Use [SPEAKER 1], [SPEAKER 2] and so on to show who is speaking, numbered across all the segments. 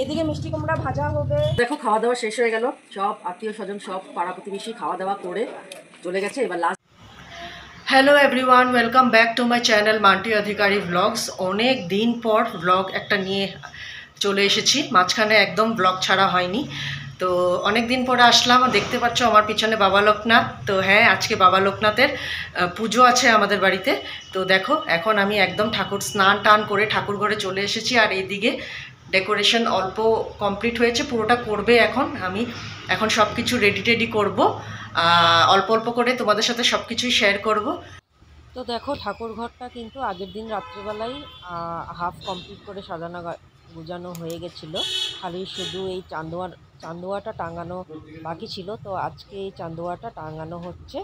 [SPEAKER 1] এদিকে মিষ্টি কুমড়া ভাজা হবে। দেখো খাওয়া দাওয়া শেষ হয়ে গেল, সব আত্মীয় স্বজন সব পাড়া প্রতিবেশী খাওয়া দাওয়া করে চলে গেছে। এবার last. Hello everyone, welcome back to my channel Monti Adhikari blogs. অনেক দিন পর ব্লগ একটা নিয়ে চলে এসেছি, মাঝখানে একদম ব্লগ ছাড়া হয়নি। তো অনেক দিন পরে আসলাম, দেখতে পাচ্ছ আমার পিছনে বাবা লোকনাথ। তো হ্যাঁ, আজকে বাবা লোকনাথের পুজো আছে আমাদের বাড়িতে। তো দেখো এখন আমি একদম ঠাকুর স্নান টান করে ঠাকুর ঘরে চলে এসেছি। আর এইদিকে ডেকোরেশন অল্প কমপ্লিট হয়েছে, পুরোটা করবে এখন। আমি এখন সব কিছু রেডি টেডি করবো, অল্প অল্প করে তোমাদের সাথে সব কিছুই শেয়ার করব। তো দেখো ঠাকুর ঘরটা কিন্তু আগের দিন রাত্রেবেলায় হাফ কমপ্লিট করে সাজানো গুজানো হয়ে গেছিলো, খালি শুধু এই চান্দোয়াটা টাঙানো বাকি ছিল। তো আজকে এই চান্দোয়াটা টাঙানো হচ্ছে,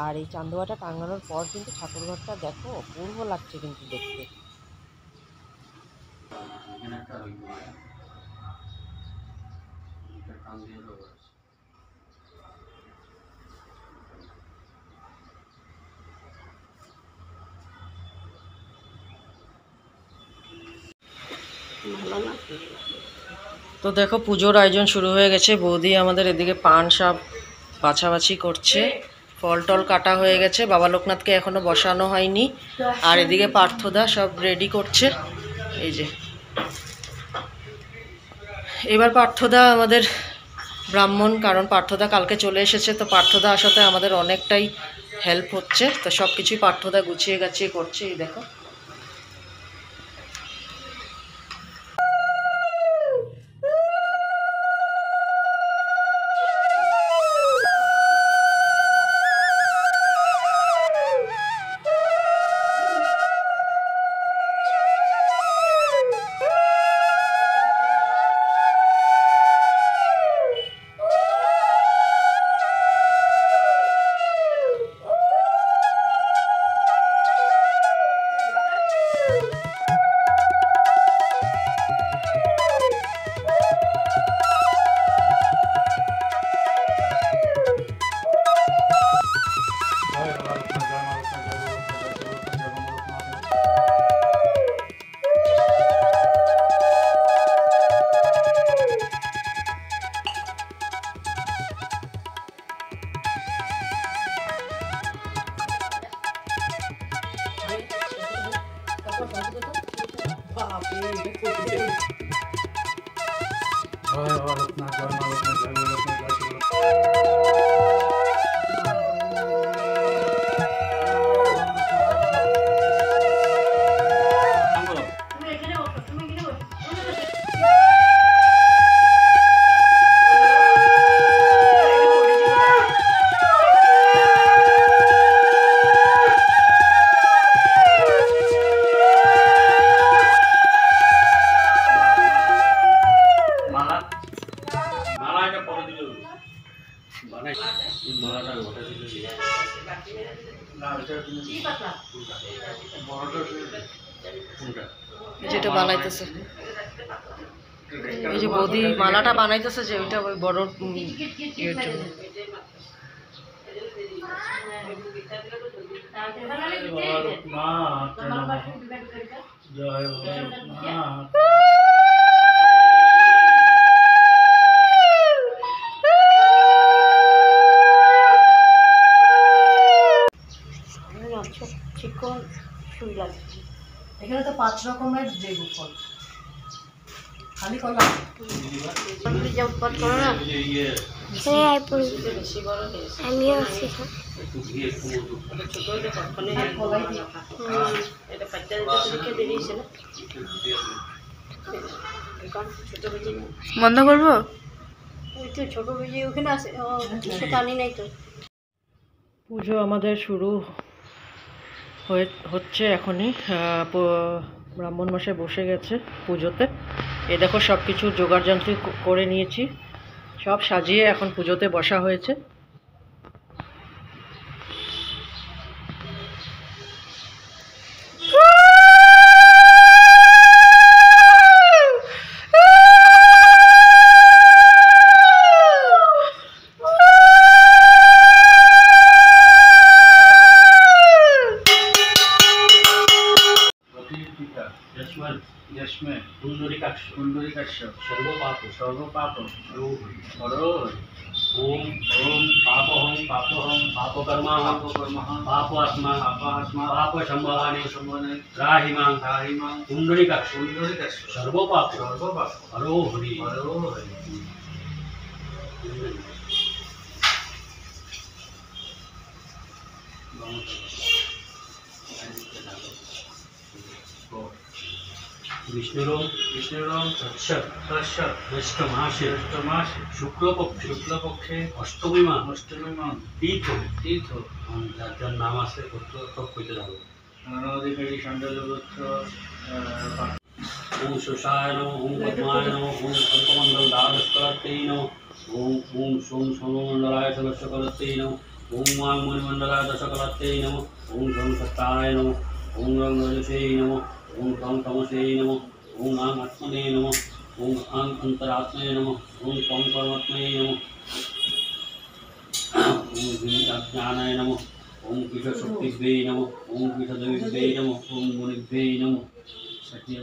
[SPEAKER 1] আর এই চান্দোয়াটা টাঙানোর পর কিন্তু ঠাকুর ঘরটা দেখো অপূর্ব লাগছে কিন্তু দেখতে। তো দেখো পুজোর আয়োজন শুরু হয়ে গেছে। বৌদি আমাদের এদিকে পান সব বাছাবাছি করছে, ফল টল কাটা হয়ে গেছে। বাবা লোকনাথকে এখনো বসানো হয়নি। আর এদিকে পার্থদা সব রেডি করছে। এই যে এবার পার্থদা আমাদের ব্রাহ্মণ, কারণ পার্থদা কালকে চলে এসেছে। তো পার্থদা আসাতে আমাদের অনেকটাই হেল্প হচ্ছে। তো সব কিছুই পার্থদা গুছিয়ে গাছিয়ে করছে। এই দেখো যেটা বানাইতেছে, এই যে বৌদি মালাটা বানাইতেছে, যে ওইটা ওই বড় ইয়ের জন্য। এখানে তো 5 রকমের জৈব ফল, খালি কলা উৎপাদ করো না। বন্ধ করবো, ছোট ভেজি ওখানে আছে, টানি নাই তো। পুজো আমাদের শুরু হচ্ছে এখনই। ব্রাহ্মণ মশাই বসে গেছে পুজোতে। এই দেখো সব কিছু জোগাড় যন্ত্র করে নিয়েছি, সব সাজিয়ে এখন পুজোতে বসা হয়েছে।
[SPEAKER 2] সর্বপাপ হরোহরি ওম ওম পাপহং পাপকর্মা পাপাত্মা পাপসম্ভবানি রাহিমাং পুণ্ডরিকাক্ষ সর্বপাপ হরোহরি विष्णुरोम ज्येष्ठ मासे शुक्लपक्षे अष्टमीमा तीर्थ যার নাম আছে সব কইতে যাবো অধিকারী সন্ডলগোত্র ওম শোষায় নম ওম পদ্মায় নম ওম কল্পমণ্ডল দ্বাদশকলত্তেই নম ওম ওম সোম সমমণ্ডলায় ষোড়শকলত্তেই নম ওম মাং মণিমণ্ডলায় দশকলত্তেই নম ওম সোম সত্তায় নম ওম রং রজসেই নম ওম ঠং তমসেই নম ওম আং আত্মনে নম ওম আং অন্তরাত্মনে নম ওম কং পরমাত্মনে নম ওম জ্ঞানায় নম ওম পীঠ শক্তিভ্যে নম ওম পীঠদেবীভ্যে নম ওম মুনিভ্যে নম সত্যি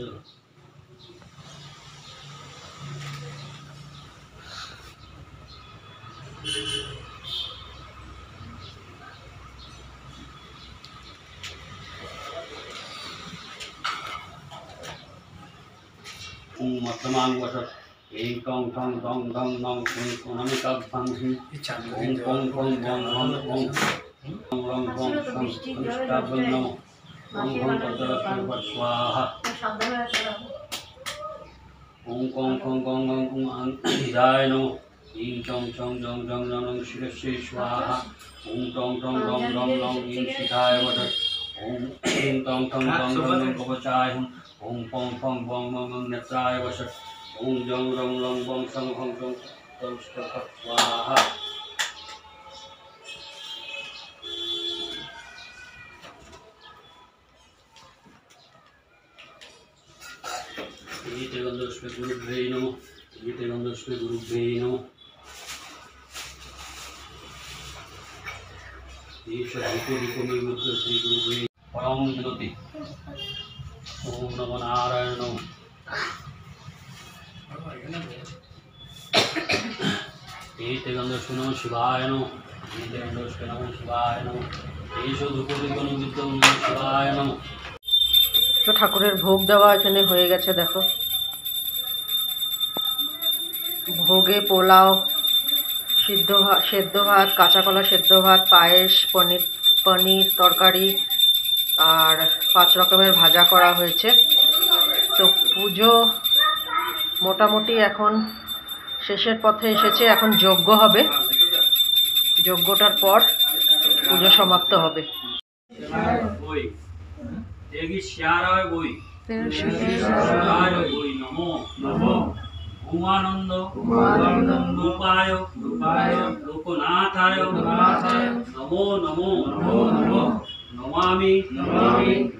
[SPEAKER 2] ओम मध्यमांगवश ऐं कं ठं ठं ठं नं नमिकभं ओम कं कं गं गं ओम रं रं रं संष्टाभं नमो ओम भं पदलक्ष्मी स्वाहा ओम कं कं गं गं ओम हिराय नमो ऐं चं चं जं जं जं शिरस्ये स्वाहा ओम टं टं गं गं गं ऐं शिखाय वद ओम ऐं टं टं गं गं कवचाय ओम पं पं बं बं नेत्राय वश ओम जं रं रं बं सं हं सं स्वाहा एते गन्धस्वे गुरुभ्ये नमो एते गन्धस्वे गुरुभ्ये नमो ईश रिको रिको निर्मुक्त श्री गुरुभ्ये परम विनति ओम नमो नारायण एते गन्धस्वे नमो शिवाय नमो एते गन्धस्वे नमो शिवाय नमो एषो धूपो रिको निर्मुक्त शिवाय नमो।
[SPEAKER 1] তো ঠাকুরের ভোগ দেওয়া এখানে হয়ে গেছে দেখো ভোগে পোলাও সেদ্ধ ভাত কাঁচা কলা সেদ্ধ ভাত পায়েস পনির তরকারি আর 5 রকমের ভাজা করা হয়েছে। তো পুজো মোটামুটি এখন শেষের পথে এসেছে। এখন যজ্ঞ হবে, যজ্ঞটার পর পুজো সমাপ্ত হবে।
[SPEAKER 2] श्याराय बोई श्याराय बोई नमो नमो उमानंद रूपाय लोकनाथाय नमो नमो नमो नमामि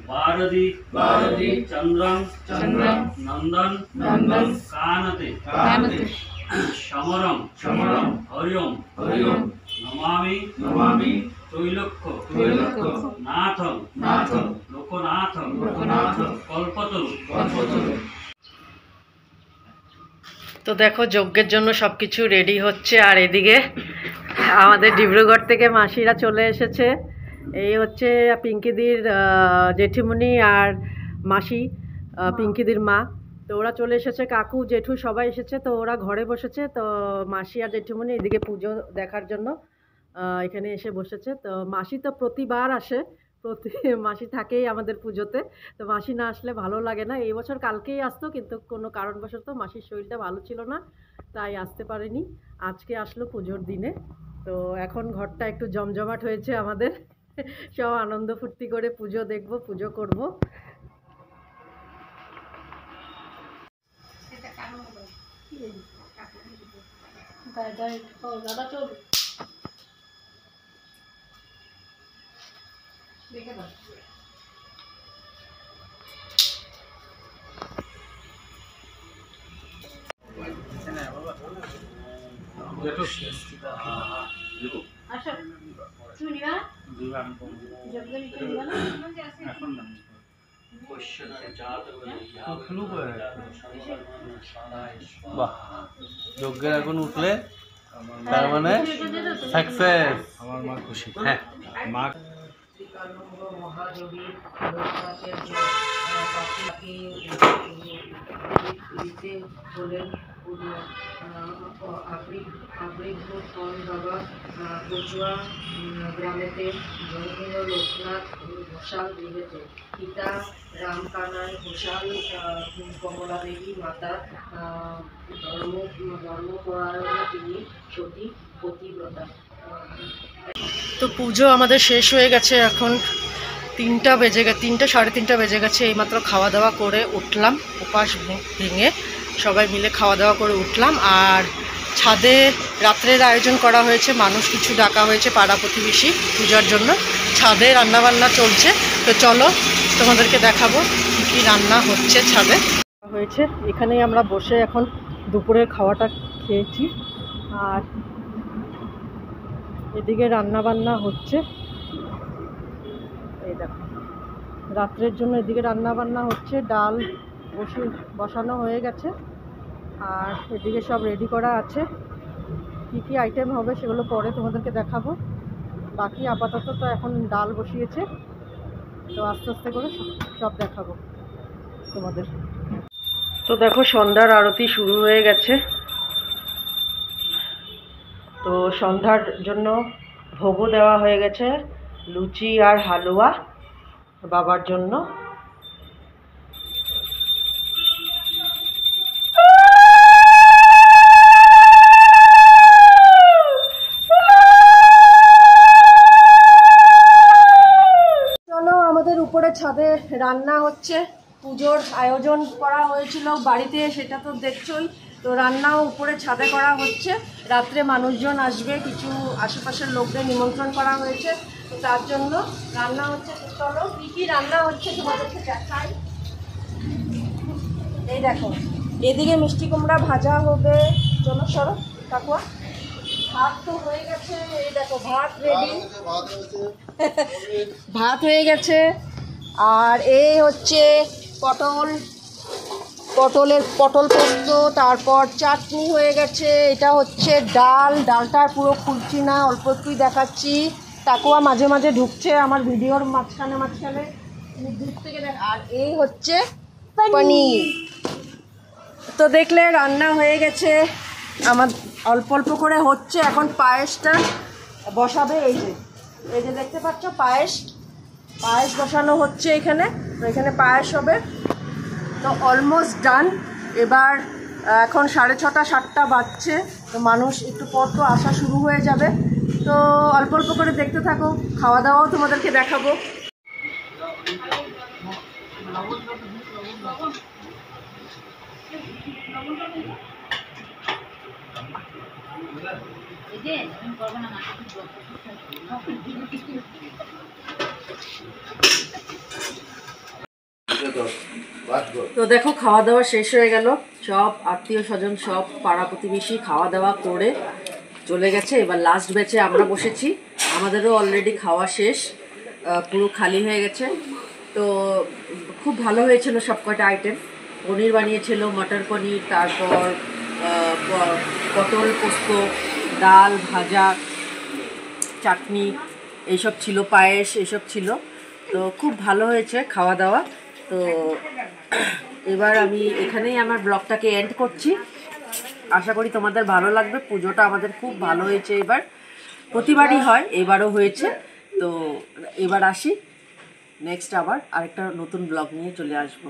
[SPEAKER 2] भारती चंद्रं नंदन कानते समरं हरिओं नमामि त्रैलोक्य नाथं लोकनाथं कल्पतरु। তো দেখো যজ্ঞের জন্য সব কিছু রেডি হচ্ছে আর এদিকে আমাদের ডিব্রুগড় থেকে মাসিরা চলে এসেছে। এই হচ্ছে পিঙ্কিদির জেঠিমণি আর মাসি, পিঙ্কিদির মা। তো ওরা চলে এসেছে, কাকু জেঠু সবাই এসেছে। তো ওরা ঘরে বসেছে। তো মাসি আর জেঠিমণি এদিকে পুজো দেখার জন্য এখানে এসে বসেছে। তো মাসি তো প্রতিবার আসে, মাসি থাকেই আমাদের পুজোতে। তো মাসি না আসলে ভালো লাগে না। এই বছর কালকেই আসতো, কিন্তু কোনো কারণবশত মাসির শরীরটা ভালো ছিল না, তাই আসতে পারেনি। আজকে আসলো পুজোর দিনে। তো এখন ঘরটা একটু জমজমাট হয়েছে আমাদের, সব আনন্দ ফুর্তি করে পুজো দেখবো, পুজো করবো। দাদা চল দেখে দাও।
[SPEAKER 3] বাহ, যজ্ঞের আগুন উঠলে তার মানে সাকসেস। আমার মা খুশি। হ্যাঁ, মা
[SPEAKER 1] মহাযোগী হলেন বাবা কচুয়া গ্রামেতে জন্মিল লোকনাথ ঘোষাল গৃহেতে পিতা রামকানাই ঘোষাল কমলা দেবী মাতা ধর্মপরায়ণা তিনি সতী পতিব্রতা। তো পুজো আমাদের শেষ হয়ে গেছে, এখন 3টা বেজে গেছে, 3টা সাড়ে 3টা বেজে গেছে। এইমাত্র খাওয়া দাওয়া করে উঠলাম, উপাস ভেঙে সবাই মিলে খাওয়া দাওয়া করে উঠলাম। আর ছাদে রাত্রের আয়োজন করা হয়েছে, মানুষ কিছু ডাকা হয়েছে পাড়া প্রতিবেশী পূজার জন্য। ছাদে রান্নাবান্না চলছে, তো চলো তোমাদেরকে দেখাবো কী কী রান্না হচ্ছে ছাদে হয়েছে। এখানেই আমরা বসে এখন দুপুরের খাওয়াটা খেয়েছি। আর এদিকে রান্না বান্না হচ্ছে, এই দেখো রাত্রের জন্য এদিকে রান্না বান্না হচ্ছে। ডাল বসানো হয়ে গেছে, আর এদিকে সব রেডি করা আছে। কি কি আইটেম হবে সেগুলো পরে তোমাদেরকে দেখাবো। বাকি আপাতত তো এখন ডাল বসিয়েছে, তো আস্তে আস্তে করে সব দেখাবো তোমাদের। তো দেখো সন্ধ্যার আরতি শুরু হয়ে গেছে। তো সন্ধ্যার জন্য ভোগও দেওয়া হয়ে গেছে, লুচি আর হালুয়া বাবার জন্য। চলো আমাদের উপরে ছাদে রান্না হচ্ছে, পুজোর আয়োজন করা হয়েছিল বাড়িতে, সেটা তো দেখছোই। তো রান্নাও উপরে ছাদে করা হচ্ছে, রাত্রে মানুষজন আসবে, কিছু আশেপাশের লোকদের নিমন্ত্রণ করা হয়েছে, তো তার জন্য রান্না হচ্ছে। চলো কী কী রান্না হচ্ছে তোমাদেরকে দেখাই। এই দেখো এদিকে মিষ্টি কুমড়া ভাজা হবে, চলো সরো কাকুয়া। ভাত তো হয়ে গেছে, এই দেখো ভাত রেডি, ভাত হয়ে গেছে। আর এই হচ্ছে পটল পোস্ত, তারপর চাটনি হয়ে গেছে। এটা হচ্ছে ডালটা পুরো খুলছি না, অল্প একটুই দেখাচ্ছি। কাকুয়া মাঝে মাঝে ঢুকছে আমার ভিডিওর মাঝখানে দূর থেকে দেখ। আর এই হচ্ছে পনির। তো দেখলে রান্না হয়ে গেছে, আমার অল্প অল্প করে হচ্ছে। এখন পায়েসটা বসাবে, এই যে দেখতে পাচ্ছ পায়েস বসানো হচ্ছে এখানে। তো এখানে পায়েস হবে, তো অলমোস্ট ডান। এবার এখন 6:30 7টা বাজছে, তো মানুষ একটু পর তো আসা শুরু হয়ে যাবে। তো অল্প অল্প করে দেখতে থাকো, খাওয়া দাওয়াও তোমাদেরকে দেখাবো। তো দেখো খাওয়া দাওয়া শেষ হয়ে গেল, সব আত্মীয় স্বজন সব পাড়া প্রতিবেশী খাওয়া দাওয়া করে চলে গেছে। এবার লাস্ট ব্যাচে আমরা বসেছি, আমাদেরও অলরেডি খাওয়া শেষ, পুরো খালি হয়ে গেছে। তো খুব ভালো হয়েছিল সব কটা আইটেম। পনির বানিয়েছিল, মটর পনির, তারপর পটল পোস্ত, ডাল ভাজা, চাটনি এইসব ছিল, পায়েস এইসব ছিল। তো খুব ভালো হয়েছে খাওয়া দাওয়া। তো এবার আমি এখানেই আমার ব্লগটাকে এন্ড করছি। আশা করি তোমাদের ভালো লাগবে। পুজোটা আমাদের খুব ভালো হয়েছে, এবার প্রতিবারই হয়, এবারও হয়েছে। তো এবার আসি, নেক্সট আবার আরেকটা নতুন ব্লগ নিয়ে চলে আসবো।